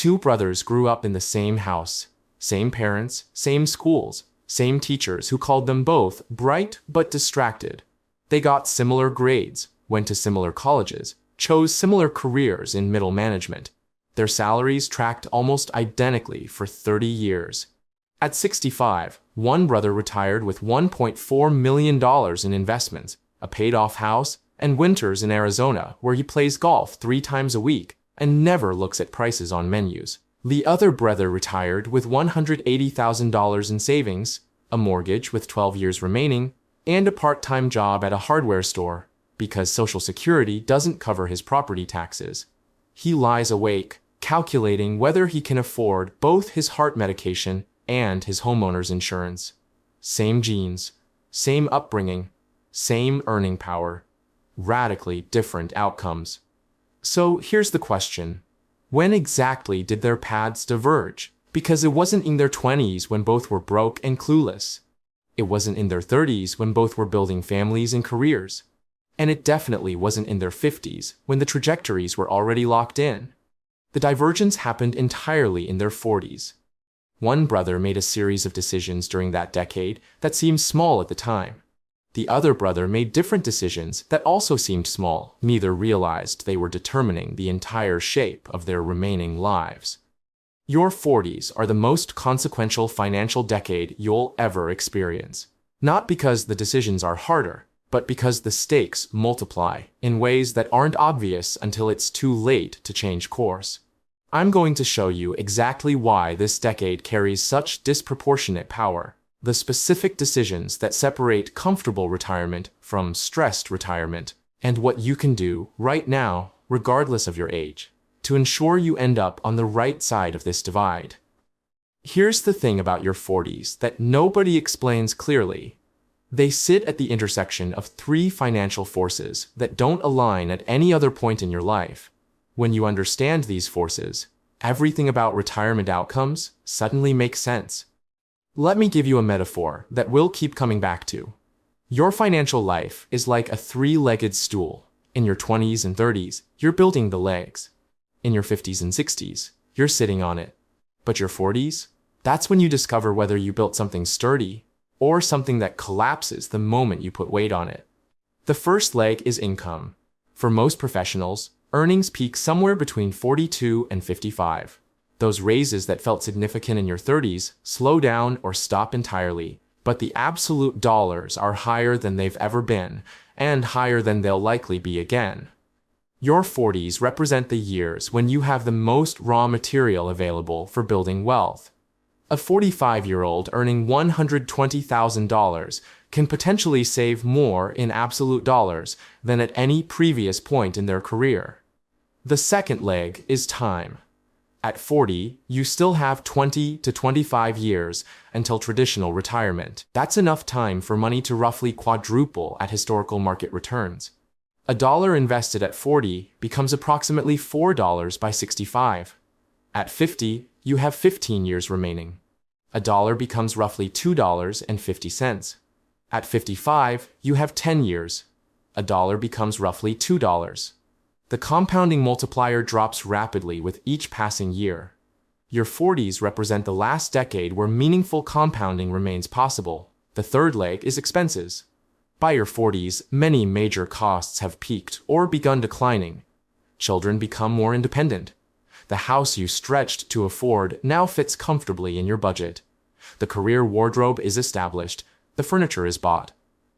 Two brothers grew up in the same house, same parents, same schools, same teachers who called them both bright but distracted. They got similar grades, went to similar colleges, chose similar careers in middle management. Their salaries tracked almost identically for 30 years. At 65, one brother retired with $1.4 million in investments, a paid-off house, and winters in Arizona where he plays golf 3 times a week and never looks at prices on menus. The other brother retired with $180,000 in savings, a mortgage with 12 years remaining, and a part-time job at a hardware store because Social Security doesn't cover his property taxes. He lies awake, calculating whether he can afford both his heart medication and his homeowner's insurance. Same genes, same upbringing, same earning power, radically different outcomes. So here's the question. When exactly did their paths diverge? Because it wasn't in their 20s when both were broke and clueless. It wasn't in their 30s when both were building families and careers. And it definitely wasn't in their 50s when the trajectories were already locked in. The divergence happened entirely in their 40s. One brother made a series of decisions during that decade that seemed small at the time. The other brother made different decisions that also seemed small. Neither realized they were determining the entire shape of their remaining lives. Your 40s are the most consequential financial decade you'll ever experience. Not because the decisions are harder, but because the stakes multiply in ways that aren't obvious until it's too late to change course. I'm going to show you exactly why this decade carries such disproportionate power. The specific decisions that separate comfortable retirement from stressed retirement, and what you can do right now, regardless of your age, to ensure you end up on the right side of this divide. Here's the thing about your 40s that nobody explains clearly. They sit at the intersection of 3 financial forces that don't align at any other point in your life. When you understand these forces, everything about retirement outcomes suddenly makes sense. Let me give you a metaphor that we'll keep coming back to. Your financial life is like a 3-legged stool. In your 20s and 30s, you're building the legs. In your 50s and 60s, you're sitting on it. But your 40s? That's when you discover whether you built something sturdy or something that collapses the moment you put weight on it. The first leg is income. For most professionals, earnings peak somewhere between 42 and 55. Those raises that felt significant in your 30s slow down or stop entirely, but the absolute dollars are higher than they've ever been, and higher than they'll likely be again. Your 40s represent the years when you have the most raw material available for building wealth. A 45-year-old earning $120,000 can potentially save more in absolute dollars than at any previous point in their career. The second leg is time. At 40, you still have 20 to 25 years until traditional retirement. That's enough time for money to roughly quadruple at historical market returns. $1 invested at 40 becomes approximately $4 by 65. At 50, you have 15 years remaining. $1 becomes roughly $2.50. At 55, you have 10 years. $1 becomes roughly $2. The compounding multiplier drops rapidly with each passing year. Your 40s represent the last decade where meaningful compounding remains possible. The third leg is expenses. By your 40s, many major costs have peaked or begun declining. Children become more independent. The house you stretched to afford now fits comfortably in your budget. The career wardrobe is established. The furniture is bought.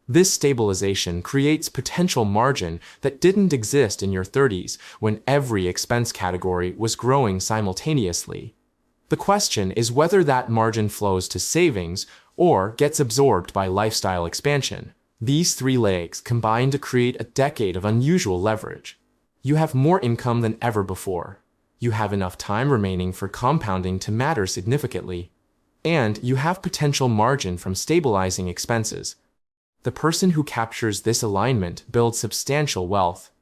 This stabilization creates potential margin that didn't exist in your 30s when every expense category was growing simultaneously. The question is whether that margin flows to savings or gets absorbed by lifestyle expansion. These 3 legs combine to create a decade of unusual leverage. You have more income than ever before. You have enough time remaining for compounding to matter significantly. And you have potential margin from stabilizing expenses. The person who captures this alignment builds substantial wealth.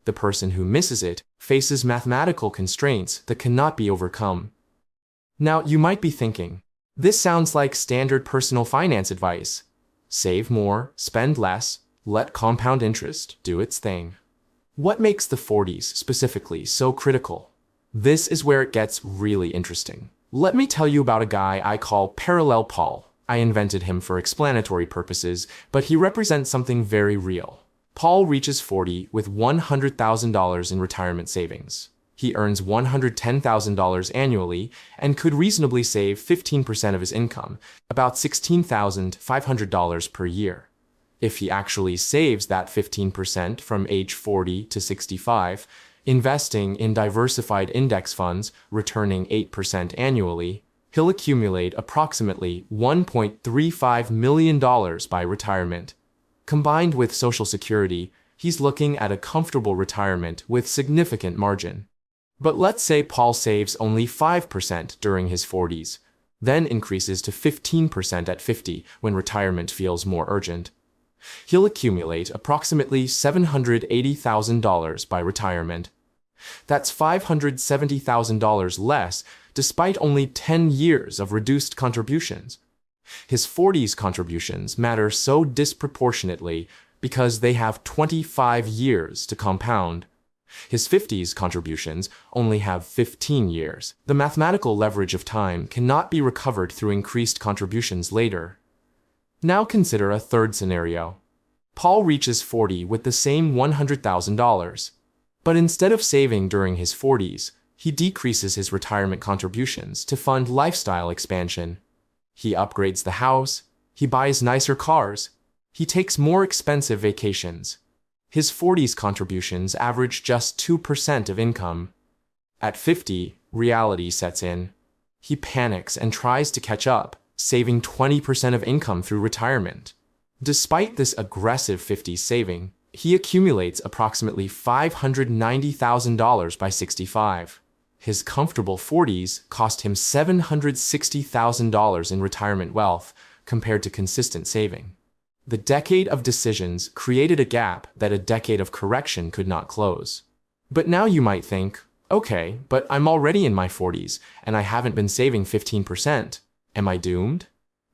The person who misses it faces mathematical constraints that cannot be overcome. Now, you might be thinking, this sounds like standard personal finance advice. Save more, spend less, let compound interest do its thing. What makes the 40s specifically so critical? This is where it gets really interesting. Let me tell you about a guy I call Parallel Paul. I invented him for explanatory purposes, but he represents something very real. Paul reaches 40 with $100,000 in retirement savings. He earns $110,000 annually and could reasonably save 15% of his income, about $16,500 per year. If he actually saves that 15% from age 40 to 65, investing in diversified index funds returning 8% annually, he'll accumulate approximately $1.35 million by retirement. Combined with Social Security, he's looking at a comfortable retirement with significant margin. But let's say Paul saves only 5% during his 40s, then increases to 15% at 50 when retirement feels more urgent. He'll accumulate approximately $780,000 by retirement. That's $570,000 less, despite only 10 years of reduced contributions. His 40s contributions matter so disproportionately because they have 25 years to compound. His 50s contributions only have 15 years. The mathematical leverage of time cannot be recovered through increased contributions later. Now consider a third scenario. Paul reaches 40 with the same $100,000. But instead of saving during his 40s, he decreases his retirement contributions to fund lifestyle expansion. He upgrades the house, he buys nicer cars, he takes more expensive vacations. His 40s contributions average just 2% of income. At 50, reality sets in. He panics and tries to catch up, saving 20% of income through retirement. Despite this aggressive 50s saving, he accumulates approximately $590,000 by 65. His comfortable 40s cost him $760,000 in retirement wealth compared to consistent saving. The decade of decisions created a gap that a decade of correction could not close. But now you might think, okay, but I'm already in my 40s and I haven't been saving 15%. Am I doomed?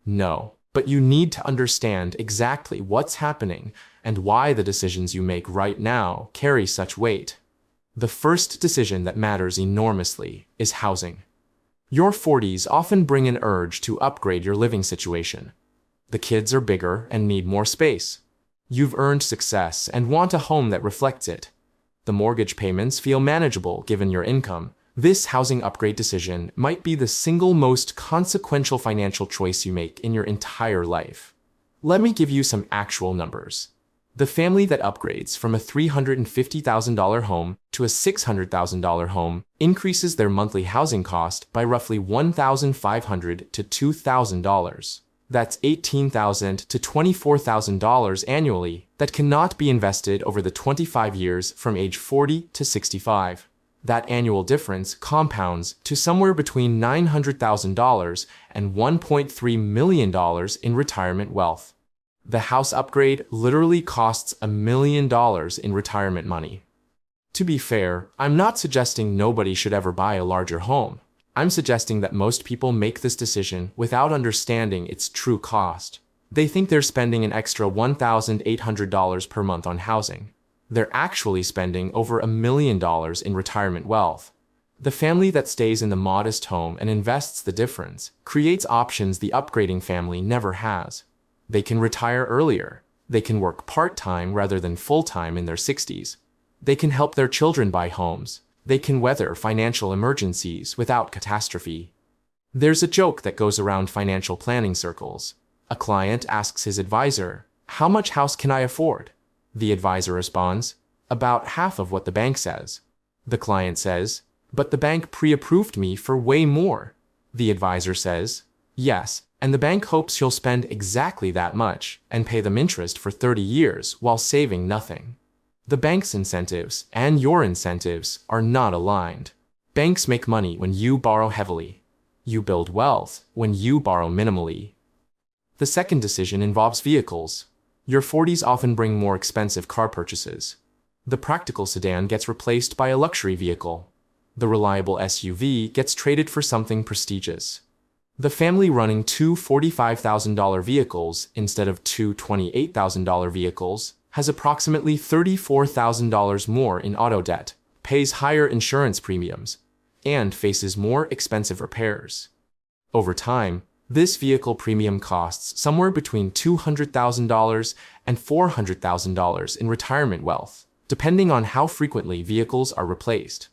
No, but you need to understand exactly what's happening and why the decisions you make right now carry such weight. The first decision that matters enormously is housing. Your 40s often bring an urge to upgrade your living situation. The kids are bigger and need more space. You've earned success and want a home that reflects it. The mortgage payments feel manageable given your income. This housing upgrade decision might be the single most consequential financial choice you make in your entire life. Let me give you some actual numbers. The family that upgrades from a $350,000 home to a $600,000 home increases their monthly housing cost by roughly $1,500 to $2,000. That's $18,000 to $24,000 annually that cannot be invested over the 25 years from age 40 to 65. That annual difference compounds to somewhere between $900,000 and $1.3 million in retirement wealth. The house upgrade literally costs $1 million in retirement money. To be fair, I'm not suggesting nobody should ever buy a larger home. I'm suggesting that most people make this decision without understanding its true cost. They think they're spending an extra $1,800 per month on housing. They're actually spending over $1 million in retirement wealth. The family that stays in the modest home and invests the difference creates options the upgrading family never has. They can retire earlier. They can work part-time rather than full-time in their 60s. They can help their children buy homes. They can weather financial emergencies without catastrophe. There's a joke that goes around financial planning circles. A client asks his advisor, "How much house can I afford?" The advisor responds, "About half of what the bank says." The client says, "But the bank pre-approved me for way more." The advisor says, "Yes, and the bank hopes you'll spend exactly that much and pay them interest for 30 years while saving nothing." The bank's incentives and your incentives are not aligned. Banks make money when you borrow heavily. You build wealth when you borrow minimally. The second decision involves vehicles. Your 40s often bring more expensive car purchases. The practical sedan gets replaced by a luxury vehicle. The reliable SUV gets traded for something prestigious. The family running two $45,000 vehicles instead of two $28,000 vehicles has approximately $34,000 more in auto debt, pays higher insurance premiums, and faces more expensive repairs. Over time, this vehicle premium costs somewhere between $200,000 and $400,000 in retirement wealth, depending on how frequently vehicles are replaced.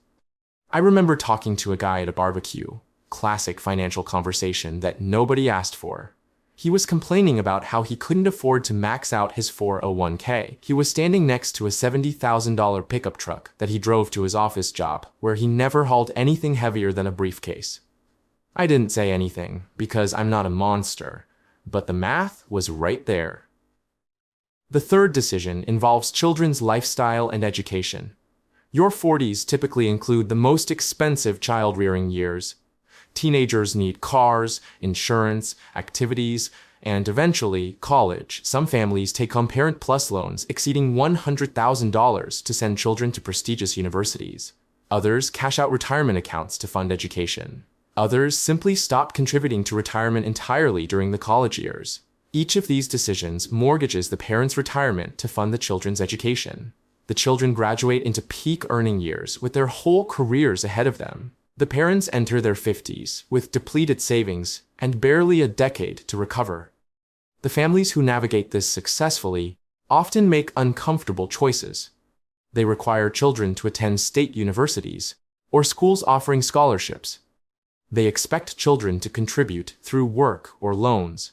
I remember talking to a guy at a barbecue, classic financial conversation that nobody asked for. He was complaining about how he couldn't afford to max out his 401k. He was standing next to a $70,000 pickup truck that he drove to his office job, where he never hauled anything heavier than a briefcase. I didn't say anything, because I'm not a monster, but the math was right there. The third decision involves children's lifestyle and education. Your 40s typically include the most expensive child-rearing years. Teenagers need cars, insurance, activities, and eventually, college. Some families take on Parent Plus loans exceeding $100,000 to send children to prestigious universities. Others cash out retirement accounts to fund education. Others simply stop contributing to retirement entirely during the college years. Each of these decisions mortgages the parents' retirement to fund the children's education. The children graduate into peak earning years with their whole careers ahead of them. The parents enter their 50s with depleted savings and barely a decade to recover. The families who navigate this successfully often make uncomfortable choices. They require children to attend state universities or schools offering scholarships. They expect children to contribute through work or loans.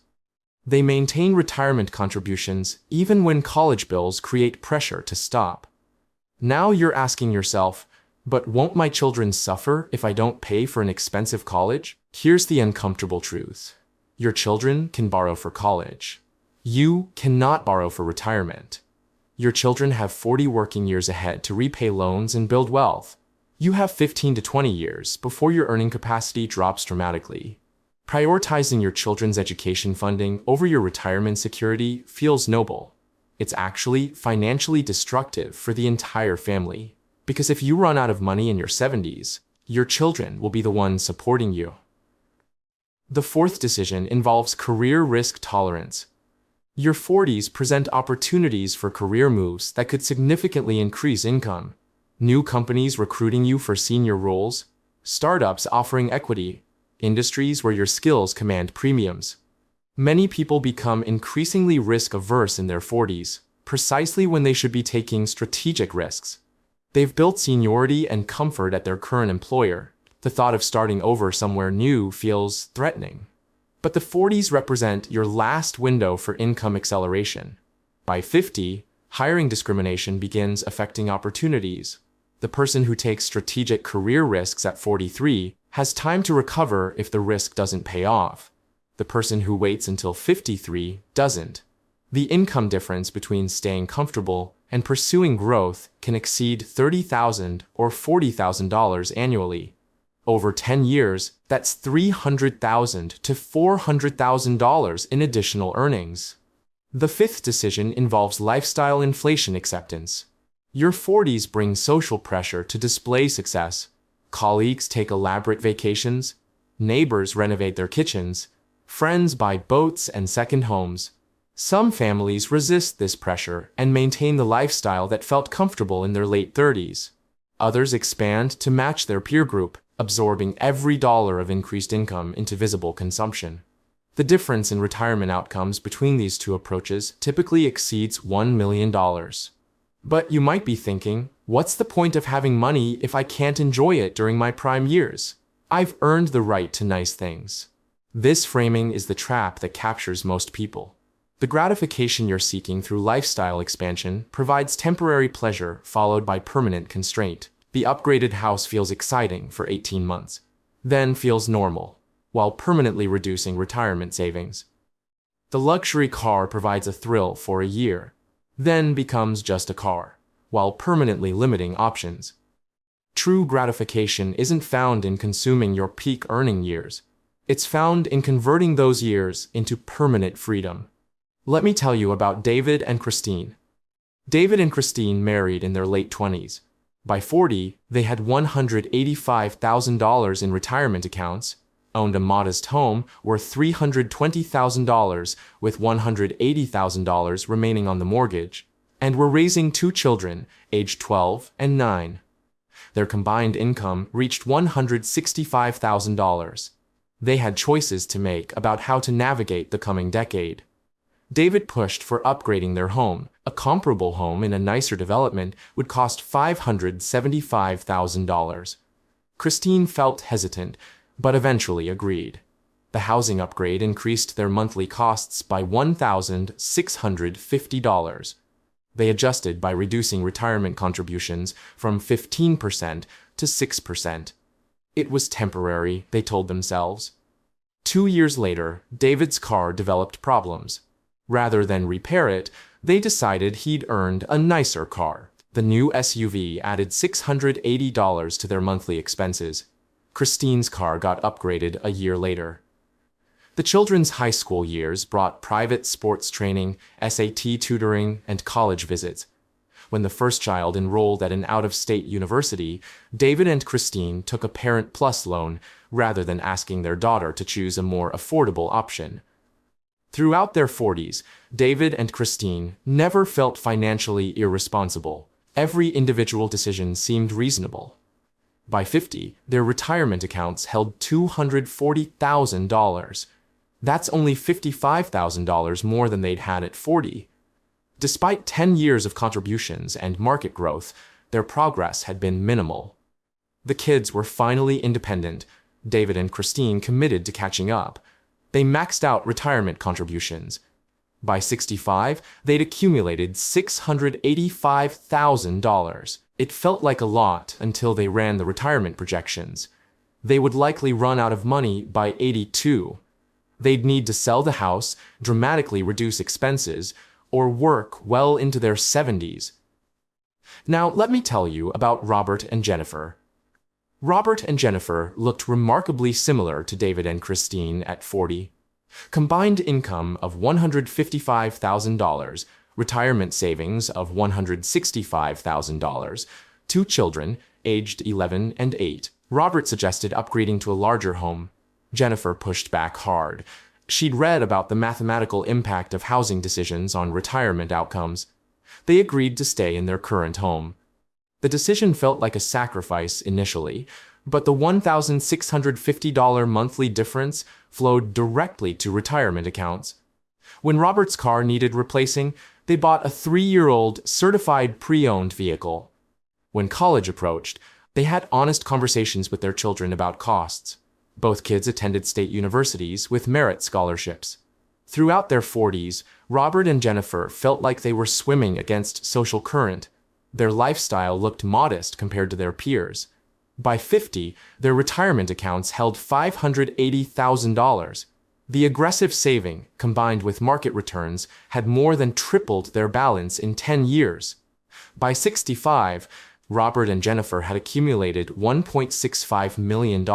They maintain retirement contributions even when college bills create pressure to stop. Now you're asking yourself, but won't my children suffer if I don't pay for an expensive college? Here's the uncomfortable truth. Your children can borrow for college. You cannot borrow for retirement. Your children have 40 working years ahead to repay loans and build wealth. You have 15 to 20 years before your earning capacity drops dramatically. Prioritizing your children's education funding over your retirement security feels noble. It's actually financially destructive for the entire family. Because if you run out of money in your 70s, your children will be the ones supporting you. The fourth decision involves career risk tolerance. Your 40s present opportunities for career moves that could significantly increase income. New companies recruiting you for senior roles, startups offering equity, industries where your skills command premiums. Many people become increasingly risk-averse in their 40s, precisely when they should be taking strategic risks. They've built seniority and comfort at their current employer. The thought of starting over somewhere new feels threatening. But the 40s represent your last window for income acceleration. By 50, hiring discrimination begins affecting opportunities. The person who takes strategic career risks at 43 has time to recover if the risk doesn't pay off. The person who waits until 53 doesn't. The income difference between staying comfortable and pursuing growth can exceed $30,000 or $40,000 annually. Over 10 years, that's $300,000 to $400,000 in additional earnings. The fifth decision involves lifestyle inflation acceptance. Your 40s bring social pressure to display success. Colleagues take elaborate vacations, neighbors renovate their kitchens, friends buy boats and second homes. Some families resist this pressure and maintain the lifestyle that felt comfortable in their late 30s. Others expand to match their peer group, absorbing every dollar of increased income into visible consumption. The difference in retirement outcomes between these two approaches typically exceeds $1 million. But you might be thinking, what's the point of having money if I can't enjoy it during my prime years? I've earned the right to nice things. This framing is the trap that captures most people. The gratification you're seeking through lifestyle expansion provides temporary pleasure followed by permanent constraint. The upgraded house feels exciting for 18 months, then feels normal, while permanently reducing retirement savings. The luxury car provides a thrill for a year, then becomes just a car, while permanently limiting options. True gratification isn't found in consuming your peak earning years. It's found in converting those years into permanent freedom. Let me tell you about David and Christine. David and Christine married in their late 20s. By 40, they had $185,000 in retirement accounts, owned a modest home worth $320,000 with $180,000 remaining on the mortgage, and were raising two children, aged 12 and 9. Their combined income reached $165,000. They had choices to make about how to navigate the coming decade. David pushed for upgrading their home. A comparable home in a nicer development would cost $575,000. Christine felt hesitant, but eventually agreed. The housing upgrade increased their monthly costs by $1,650. They adjusted by reducing retirement contributions from 15% to 6%. It was temporary, they told themselves. 2 years later, David's car developed problems. Rather than repair it, they decided he'd earned a nicer car. The new SUV added $680 to their monthly expenses. Christine's car got upgraded a year later. The children's high school years brought private sports training, SAT tutoring, and college visits. When the first child enrolled at an out-of-state university, David and Christine took a Parent Plus loan rather than asking their daughter to choose a more affordable option. Throughout their 40s, David and Christine never felt financially irresponsible. Every individual decision seemed reasonable. By 50, their retirement accounts held $240,000. That's only $55,000 more than they'd had at 40. Despite 10 years of contributions and market growth, their progress had been minimal. The kids were finally independent. David and Christine committed to catching up. They maxed out retirement contributions. By 65, they'd accumulated $685,000. It felt like a lot until they ran the retirement projections. They would likely run out of money by 82. They'd need to sell the house, dramatically reduce expenses, or work well into their 70s. Now, let me tell you about Robert and Jennifer. Robert and Jennifer looked remarkably similar to David and Christine at 40. Combined income of $155,000, retirement savings of $165,000, 2 children, aged 11 and 8. Robert suggested upgrading to a larger home. Jennifer pushed back hard. She'd read about the mathematical impact of housing decisions on retirement outcomes. They agreed to stay in their current home. The decision felt like a sacrifice initially, but the $1,650 monthly difference flowed directly to retirement accounts. When Robert's car needed replacing, they bought a 3-year-old certified pre-owned vehicle. When college approached, they had honest conversations with their children about costs. Both kids attended state universities with merit scholarships. Throughout their 40s, Robert and Jennifer felt like they were swimming against social current. Their lifestyle looked modest compared to their peers. By 50, their retirement accounts held $580,000. The aggressive saving, combined with market returns, had more than tripled their balance in 10 years. By 65, Robert and Jennifer had accumulated $1.65 million.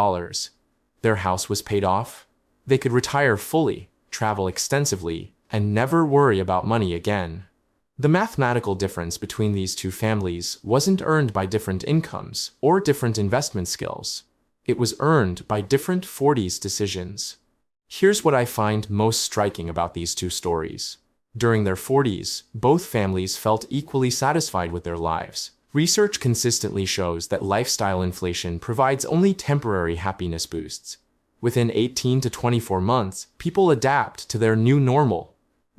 Their house was paid off. They could retire fully, travel extensively, and never worry about money again. The mathematical difference between these two families wasn't earned by different incomes or different investment skills. It was earned by different 40s decisions. Here's what I find most striking about these two stories. During their 40s, both families felt equally satisfied with their lives. Research consistently shows that lifestyle inflation provides only temporary happiness boosts. Within 18 to 24 months, people adapt to their new normal.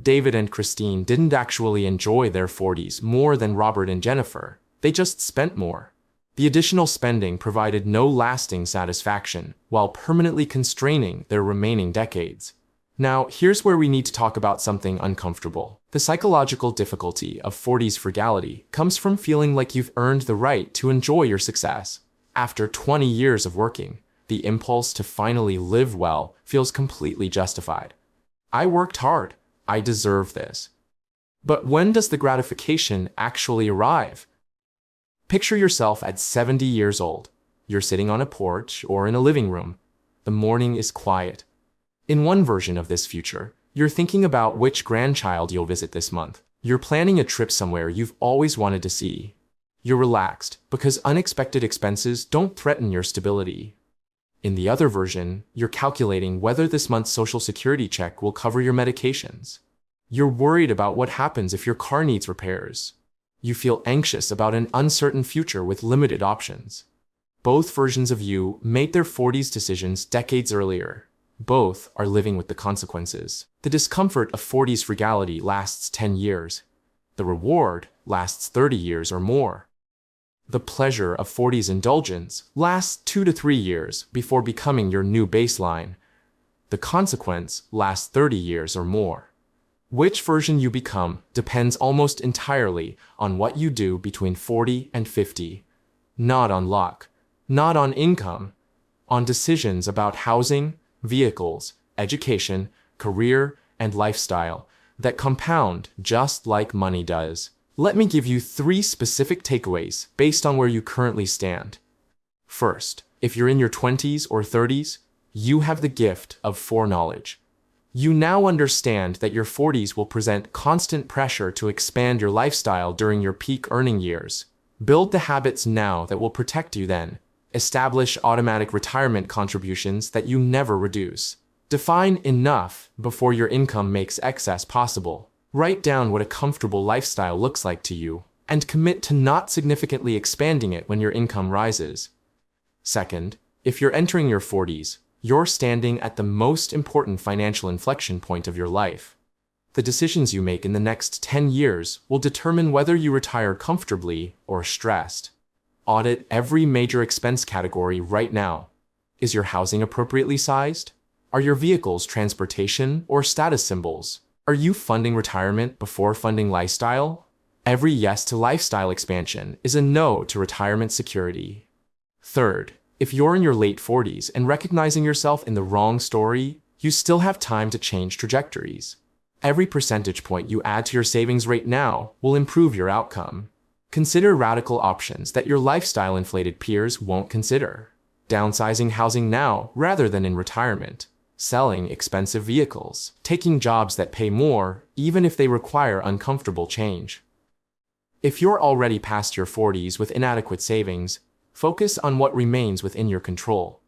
David and Christine didn't actually enjoy their 40s more than Robert and Jennifer. They just spent more. The additional spending provided no lasting satisfaction, while permanently constraining their remaining decades. Now, here's where we need to talk about something uncomfortable. The psychological difficulty of 40s frugality comes from feeling like you've earned the right to enjoy your success. After 20 years of working, the impulse to finally live well feels completely justified. I worked hard. I deserve this. But when does the gratification actually arrive? Picture yourself at 70 years old. You're sitting on a porch or in a living room. The morning is quiet. In one version of this future, you're thinking about which grandchild you'll visit this month. You're planning a trip somewhere you've always wanted to see. You're relaxed because unexpected expenses don't threaten your stability. In the other version, you're calculating whether this month's Social Security check will cover your medications. You're worried about what happens if your car needs repairs. You feel anxious about an uncertain future with limited options. Both versions of you made their 40s decisions decades earlier. Both are living with the consequences. The discomfort of 40s frugality lasts 10 years. The reward lasts 30 years or more. The pleasure of 40s indulgence lasts 2 to 3 years before becoming your new baseline. The consequence lasts 30 years or more. Which version you become depends almost entirely on what you do between 40 and 50. Not on luck, not on income, on decisions about housing, vehicles, education, career, and lifestyle that compound just like money does. Let me give you 3 specific takeaways based on where you currently stand. First, if you're in your 20s or 30s, you have the gift of foreknowledge. You now understand that your 40s will present constant pressure to expand your lifestyle during your peak earning years. Build the habits now that will protect you then. Establish automatic retirement contributions that you never reduce. Define enough before your income makes excess possible. Write down what a comfortable lifestyle looks like to you, and commit to not significantly expanding it when your income rises. Second, if you're entering your 40s, you're standing at the most important financial inflection point of your life. The decisions you make in the next 10 years will determine whether you retire comfortably or stressed. Audit every major expense category right now. Is your housing appropriately sized? Are your vehicles transportation or status symbols? Are you funding retirement before funding lifestyle? Every yes to lifestyle expansion is a no to retirement security. Third, if you're in your late 40s and recognizing yourself in the wrong story, you still have time to change trajectories. Every percentage point you add to your savings rate now will improve your outcome. Consider radical options that your lifestyle-inflated peers won't consider. Downsizing housing now rather than in retirement. Selling expensive vehicles. Taking jobs that pay more, even if they require uncomfortable change. If you're already past your 40s with inadequate savings, focus on what remains within your control.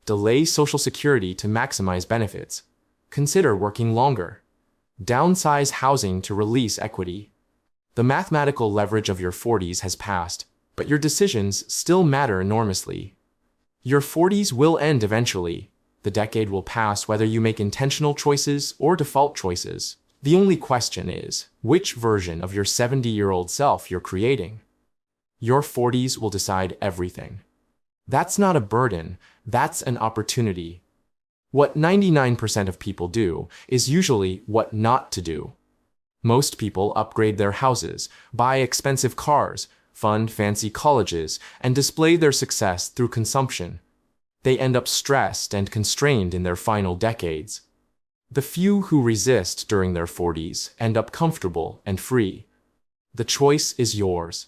Delay Social Security to maximize benefits. Consider working longer. Downsize housing to release equity. The mathematical leverage of your 40s has passed, but your decisions still matter enormously. Your 40s will end eventually. The decade will pass whether you make intentional choices or default choices. The only question is, which version of your 70-year-old self you're creating? Your 40s will decide everything. That's not a burden, that's an opportunity. What 99% of people do is usually what not to do. Most people upgrade their houses, buy expensive cars, fund fancy colleges, and display their success through consumption. They end up stressed and constrained in their final decades. The few who resist during their 40s end up comfortable and free. The choice is yours.